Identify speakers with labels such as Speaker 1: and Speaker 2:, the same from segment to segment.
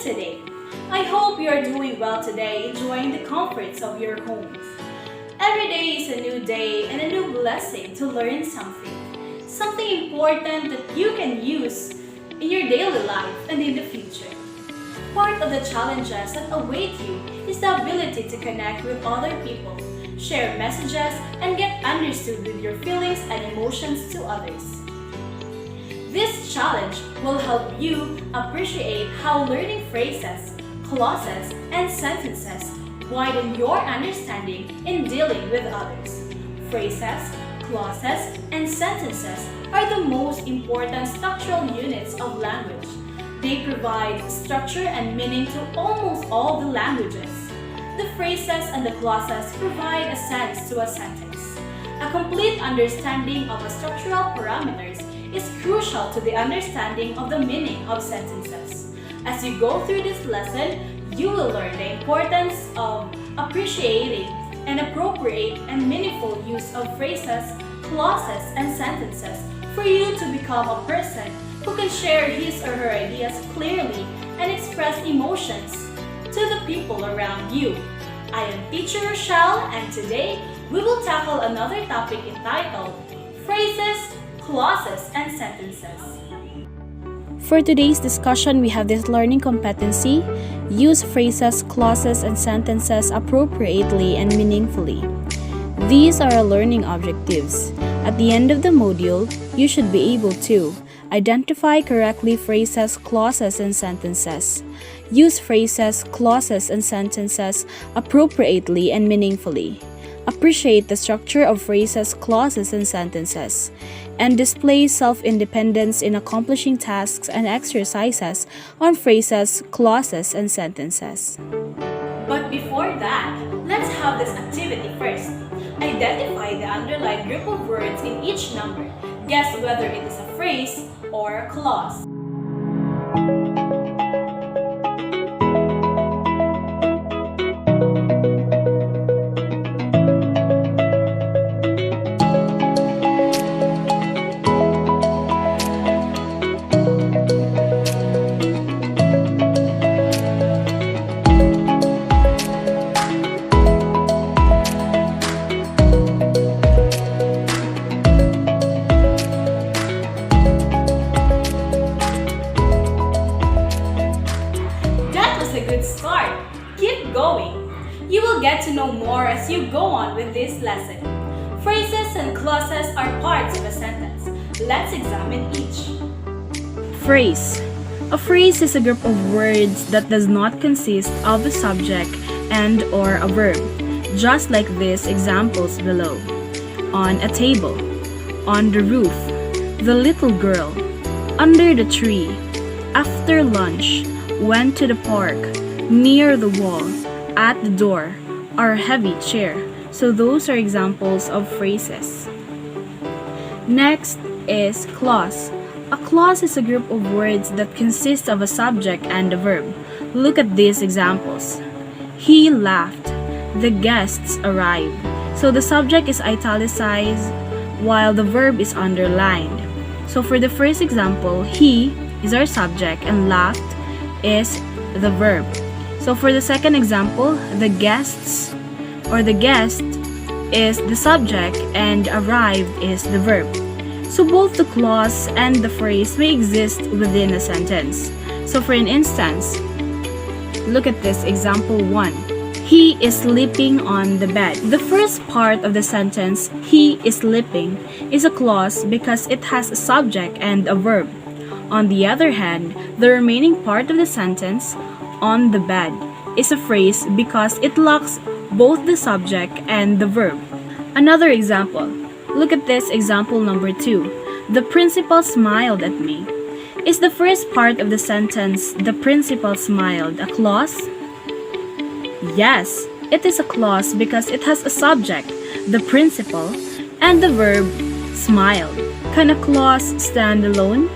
Speaker 1: today? I hope you are doing well today, enjoying the comforts of your homes. Every day is a new day and a new blessing to learn something important that you can use in your daily life and in the future. Part of the challenges that await you is the ability to connect with other people, share messages, and get understood with your feelings and emotions to others. This challenge will help you appreciate how learning phrases, clauses, and sentences widen your understanding in dealing with others. Phrases, clauses, and sentences are the most important structural units of language. They provide structure and meaning to almost all the languages. The phrases and the clauses provide a sense to a sentence. A complete understanding of the structural parameters is crucial to the understanding of the meaning of sentences. As you go through this lesson, you will learn the importance of appreciating and appropriate and meaningful use of phrases, clauses, and sentences for you to become a person who can share his or her ideas clearly and express emotions to the people around you. I am Teacher Rochele, and today we will tackle another topic entitled Phrases, Clauses, and Sentences.
Speaker 2: For today's discussion, we have this learning competency: use phrases, clauses, and sentences appropriately and meaningfully. These are our learning objectives. At the end of the module, you should be able to identify correctly phrases, clauses, and sentences. Use phrases, clauses, and sentences appropriately and meaningfully. Appreciate the structure of phrases, clauses, and sentences, and display self-independence in accomplishing tasks and exercises on phrases, clauses, and sentences.
Speaker 1: But before that, let's have this activity first. Identify the underlined group of words in each number. Guess whether it is a phrase or a clause. Start. Keep going. You will get to know more as you go on with this lesson. Phrases and clauses are parts of a sentence. Let's examine each.
Speaker 2: Phrase. A phrase is a group of words that does not consist of a subject and or a verb, just like these examples below. On a table, on the roof, the little girl, under the tree, after lunch, went to the park, near the wall, at the door, our heavy chair. So those are examples of phrases. Next is clause. A clause is a group of words that consist of a subject and a verb. Look at these examples. He laughed. The guests arrived. So the subject is italicized while the verb is underlined. So for the first example, he is our subject and laughed is the verb. So for the second example, the guests or the guest is the subject and arrived is the verb. So both the clause and the phrase may exist within a sentence. So for an instance, look at this example 1. He is sleeping on the bed. The first part of the sentence, he is sleeping, is a clause because it has a subject and a verb. On the other hand, the remaining part of the sentence, on the bed, is a phrase because it lacks both the subject and the verb. Another example. Look at this example number 2. The principal smiled at me. Is the first part of the sentence, the principal smiled, a clause? Yes, it is a clause because it has a subject, the principal, and the verb, smiled. Can a clause stand alone?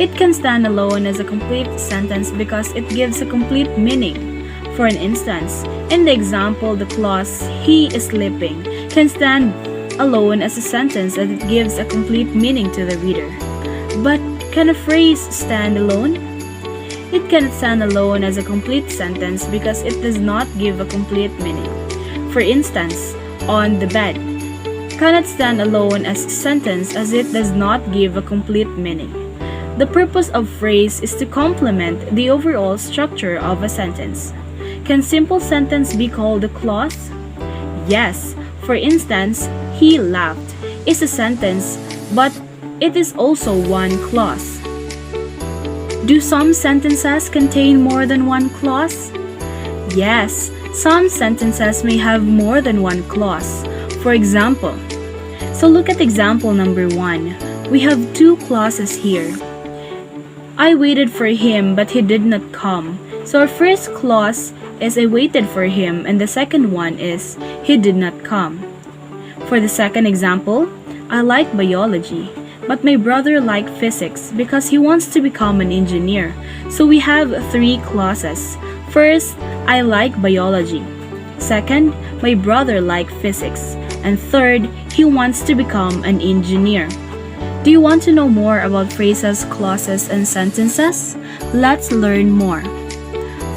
Speaker 2: It can stand alone as a complete sentence because it gives a complete meaning. For an instance, in the example, the clause, he is sleeping, can stand alone as a sentence as it gives a complete meaning to the reader. But can a phrase stand alone? It cannot stand alone as a complete sentence because it does not give a complete meaning. For instance, on the bed cannot stand alone as a sentence as it does not give a complete meaning. The purpose of phrase is to complement the overall structure of a sentence. Can simple sentence be called a clause? Yes. For instance, he laughed is a sentence, but it is also one clause. Do some sentences contain more than one clause? Yes, some sentences may have more than one clause. For example, so look at example number 1. We have two clauses here. I waited for him, but he did not come. So our first clause is I waited for him, and the second one is he did not come. For the second example, I like biology, but my brother liked physics because he wants to become an engineer. So we have three clauses. First, I like biology. Second, my brother liked physics. And third, he wants to become an engineer. Do you want to know more about phrases, clauses, and sentences? Let's learn more.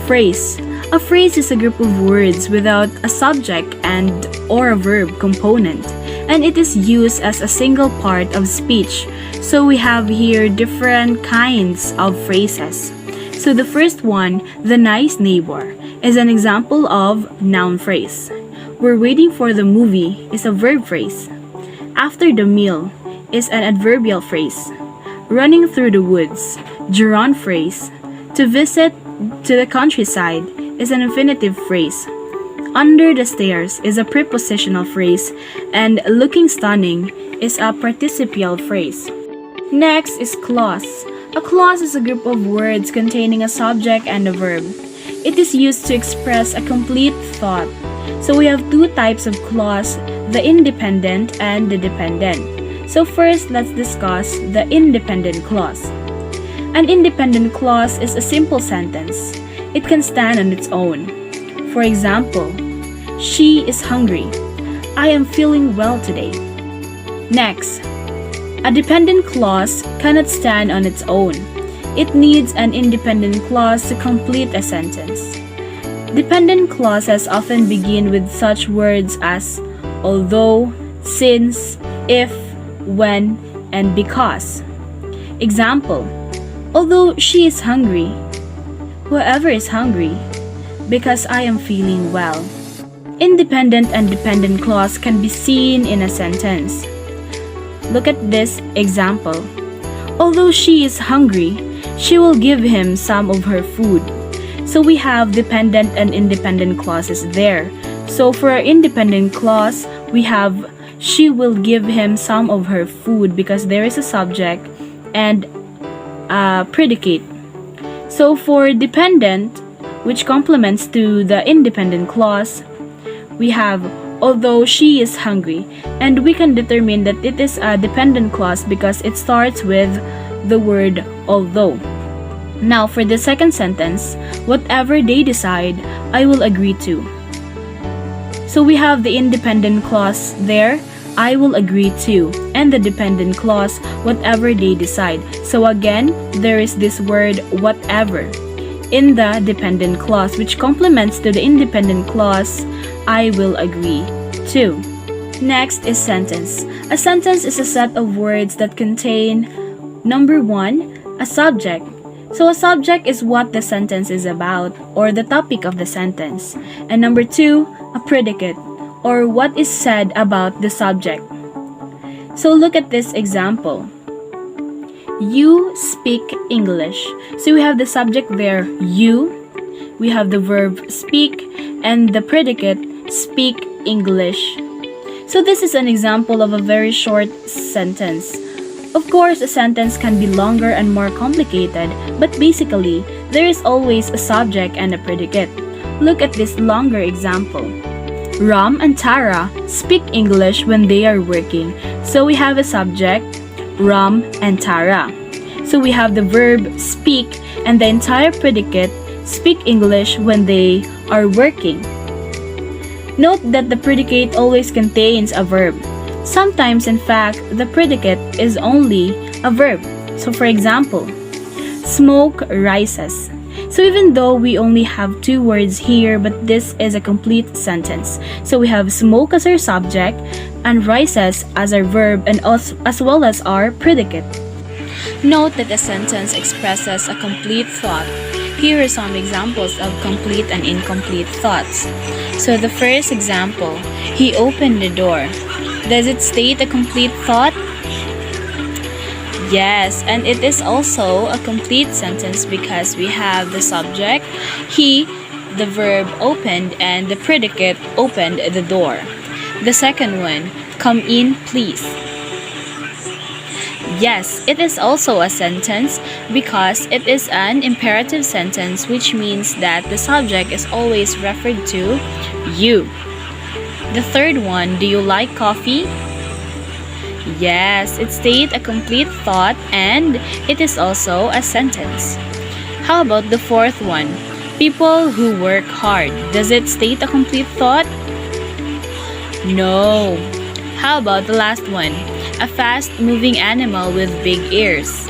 Speaker 2: Phrase. A phrase is a group of words without a subject and or a verb component, and it is used as a single part of speech. So we have here different kinds of phrases. So the first one, the nice neighbor, is an example of noun phrase. We're waiting for the movie is a verb phrase. After the meal is an adverbial phrase. Running through the woods, gerund phrase. To visit to the countryside is an infinitive phrase. Under the stairs is a prepositional phrase, and looking stunning is a participial phrase. Next is clause. A clause is a group of words containing a subject and a verb. It is used to express a complete thought. So we have two types of clause, the independent and the dependent. So first, let's discuss the independent clause. An independent clause is a simple sentence. It can stand on its own. For example, she is hungry. I am feeling well today. Next, a dependent clause cannot stand on its own. It needs an independent clause to complete a sentence. Dependent clauses often begin with such words as although, since, if, when, and because. Example, although she is hungry, whoever is hungry, because I am feeling well. Independent and dependent clause can be seen in a sentence. Look at this example. Although she is hungry, she will give him some of her food. So we have dependent and independent clauses there. So for our independent clause, we have she will give him some of her food because there is a subject and a predicate. So for dependent, which complements to the independent clause, we have although she is hungry, and we can determine that it is a dependent clause because it starts with the word although. Now for the second sentence, whatever they decide, I will agree to. So we have the independent clause there, I will agree to, and the dependent clause, whatever they decide. So again, there is this word whatever in the dependent clause, which complements to the independent clause, I will agree to. Next is sentence. A sentence is a set of words that contain, number 1, a subject. So a subject is what the sentence is about, or the topic of the sentence. And number 2, a predicate, or what is said about the subject. So look at this example. You speak English. So we have the subject there, you. We have the verb speak and the predicate, speak English. So this is an example of a very short sentence. Of course, a sentence can be longer and more complicated, but basically, there is always a subject and a predicate. Look at this longer example. Ram and Tara speak English when they are working. So we have a subject, Ram and Tara. So we have the verb speak and the entire predicate, speak English when they are working. Note that the predicate always contains a verb. Sometimes, in fact, the predicate is only a verb. So for example, smoke rises. So even though we only have two words here, but this is a complete sentence. So we have smoke as our subject and rises as our verb and as well as our predicate. Note that a sentence expresses a complete thought. Here are some examples of complete and incomplete thoughts. So the first example, he opened the door. Does it state a complete thought? Yes, and it is also a complete sentence because we have the subject, he, the verb opened, and the predicate opened the door. The second one, come in please. Yes, it is also a sentence because it is an imperative sentence, which means that the subject is always referred to you. The third one, do you like coffee? Yes, it states a complete thought and it is also a sentence. How about the fourth one? People who work hard. Does it state a complete thought? No. How about the last one? A fast-moving animal with big ears.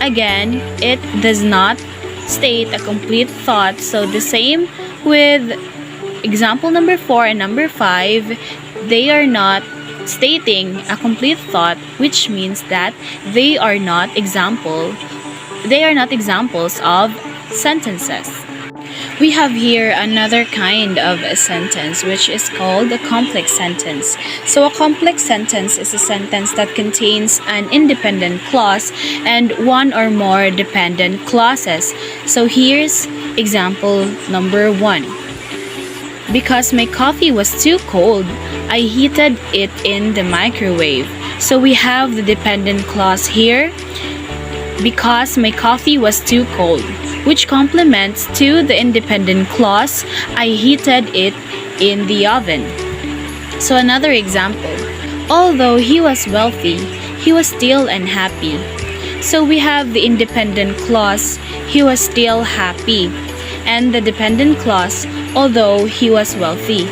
Speaker 2: Again, it does not state a complete thought, so the same with example number 4 and number 5, they are not stating a complete thought, which means that they are not examples of sentences. We have here another kind of a sentence, which is called a complex sentence. So a complex sentence is a sentence that contains an independent clause and one or more dependent clauses. So here's example number 1. Because my coffee was too cold, I heated it in the microwave. So we have the dependent clause here, because my coffee was too cold, which complements to the independent clause, I heated it in the oven. So another example, although he was wealthy, he was still unhappy. So we have the independent clause, he was still happy, and the dependent clause, although he was wealthy.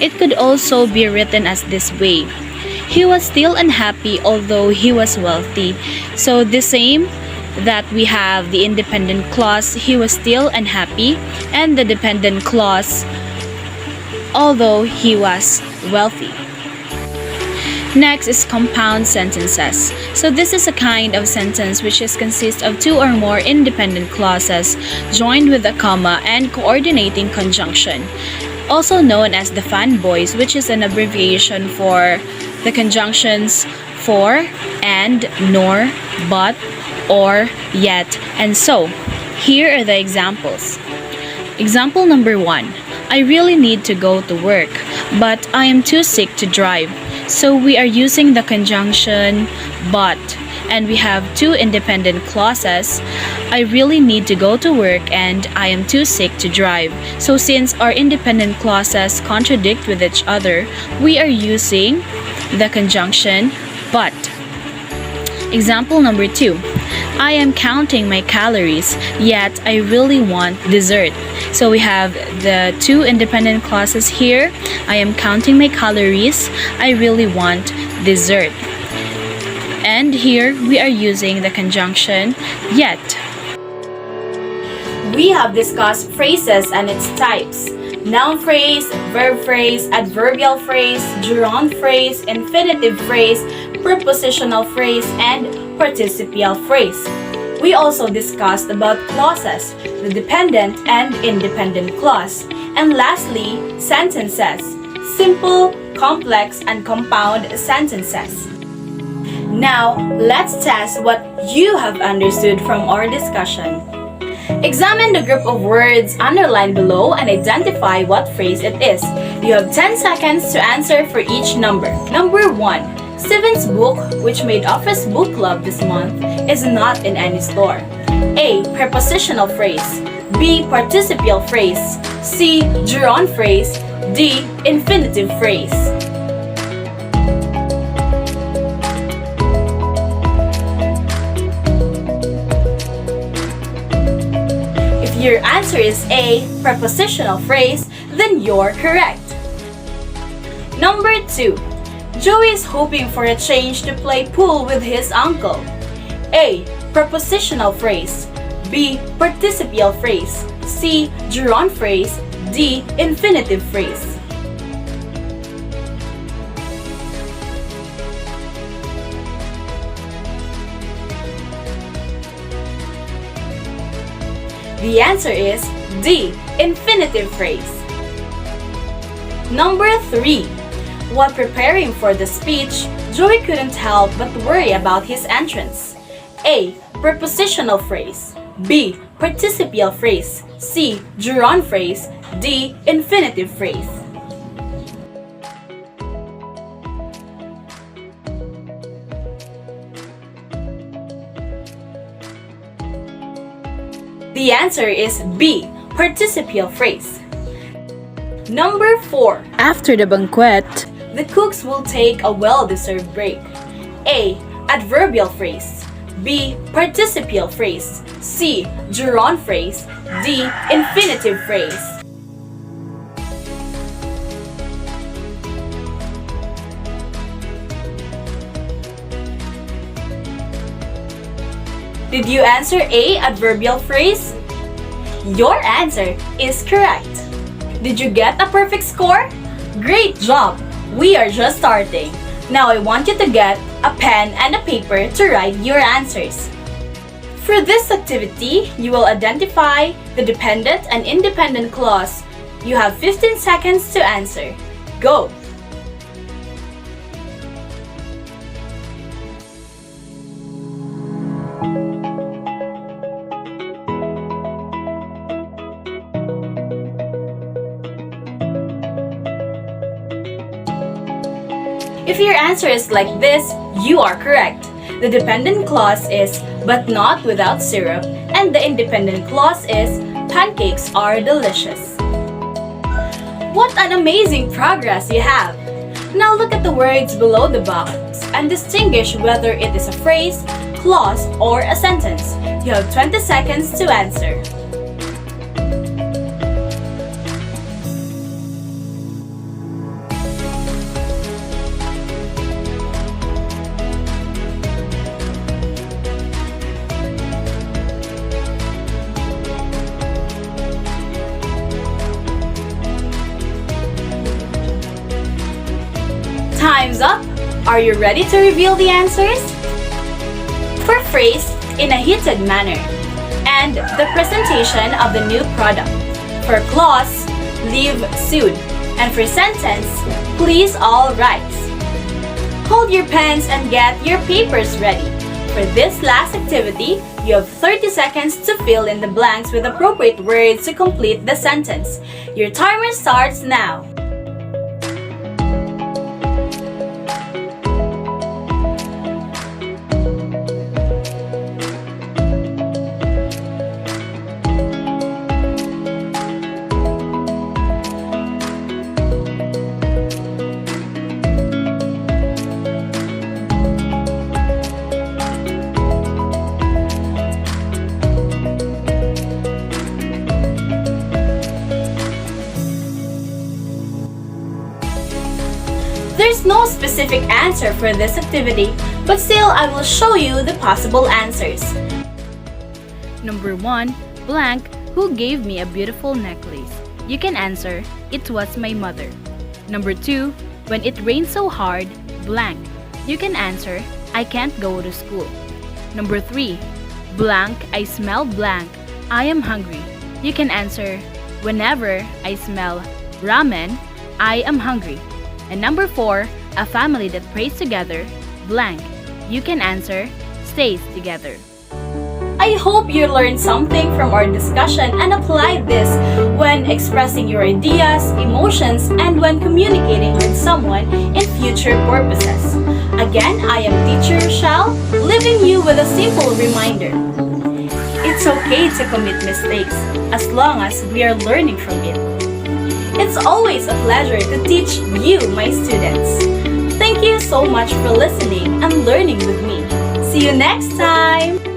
Speaker 2: It could also be written as this way, he was still unhappy although he was wealthy. So the same that we have the independent clause, he was still unhappy, and the dependent clause, although he was wealthy. Next is compound sentences. So this is a kind of sentence which consists of two or more independent clauses joined with a comma and coordinating conjunction, also known as the fanboys, which is an abbreviation for the conjunctions for, and, nor, but, or, yet, and so. Here are the examples. Example number 1. I really need to go to work, but I am too sick to drive. So we are using the conjunction but, and we have two independent clauses. I really need to go to work and I am too sick to drive. So since our independent clauses contradict with each other, we are using the conjunction but. Example number 2. I am counting my calories, yet I really want dessert. So we have the two independent clauses here. I am counting my calories, I really want dessert. And here we are using the conjunction yet.
Speaker 1: We have discussed phrases and its types. Noun phrase, verb phrase, adverbial phrase, gerund phrase, infinitive phrase, prepositional phrase, and participial phrase. We also discussed about clauses, the dependent and independent clause. And lastly, sentences, simple, complex, and compound sentences. Now, let's test what you have understood from our discussion. Examine the group of words underlined below and identify what phrase it is. You have 10 seconds to answer for each number. Number 1. Steven's book, which made Office Book Club this month, is not in any store. A. Prepositional phrase. B. Participial phrase. C. Gerund phrase. D. Infinitive phrase. If your answer is A. Prepositional phrase, then you're correct. Number 2. Joey is hoping for a change to play pool with his uncle. A. Prepositional phrase. B. Participial phrase. C. Gerund phrase. D. Infinitive phrase. The answer is D. Infinitive phrase. Number 3. While preparing for the speech, Joey couldn't help but worry about his entrance. A. Prepositional phrase. B. Participial phrase. C. Gerund phrase. D. Infinitive phrase. The answer is B. Participial phrase. Number 4.
Speaker 2: After the banquet,
Speaker 1: The cooks will take a well-deserved break. A. Adverbial phrase. B. Participial phrase. C. Gerund phrase. D. Infinitive phrase. Did you answer A. Adverbial phrase? Your answer is correct. Did you get a perfect score? Great job! We are just starting. Now I want you to get a pen and a paper to write your answers. For this activity, you will identify the dependent and independent clause. You have 15 seconds to answer. Go! If your answer is like this, you are correct. The dependent clause is but not without syrup, and the independent clause is pancakes are delicious. What an amazing progress you have! Now look at the words below the box and distinguish whether it is a phrase, clause, or a sentence. You have 20 seconds to answer. Time's up! Are you ready to reveal the answers? For phrase, in a heated manner, and the presentation of the new product. For clause, leave soon. And for sentence, please all rise. Hold your pens and get your papers ready. For this last activity, you have 30 seconds to fill in the blanks with appropriate words to complete the sentence. Your timer starts now. There's no specific answer for this activity, but still I will show you the possible answers.
Speaker 2: Number 1, blank, who gave me a beautiful necklace? You can answer, it was my mother. Number 2, when it rained so hard, blank. You can answer, I can't go to school. Number 3, blank, I smell blank, I am hungry. You can answer, whenever I smell ramen, I am hungry. And number 4, a family that prays together, blank. You can answer, stays together.
Speaker 1: I hope you learned something from our discussion and applied this when expressing your ideas, emotions, and when communicating with someone in future purposes. Again, I am Teacher Rochele, leaving you with a simple reminder. It's okay to commit mistakes as long as we are learning from it. It's always a pleasure to teach you, my students. Thank you so much for listening and learning with me. See you next time!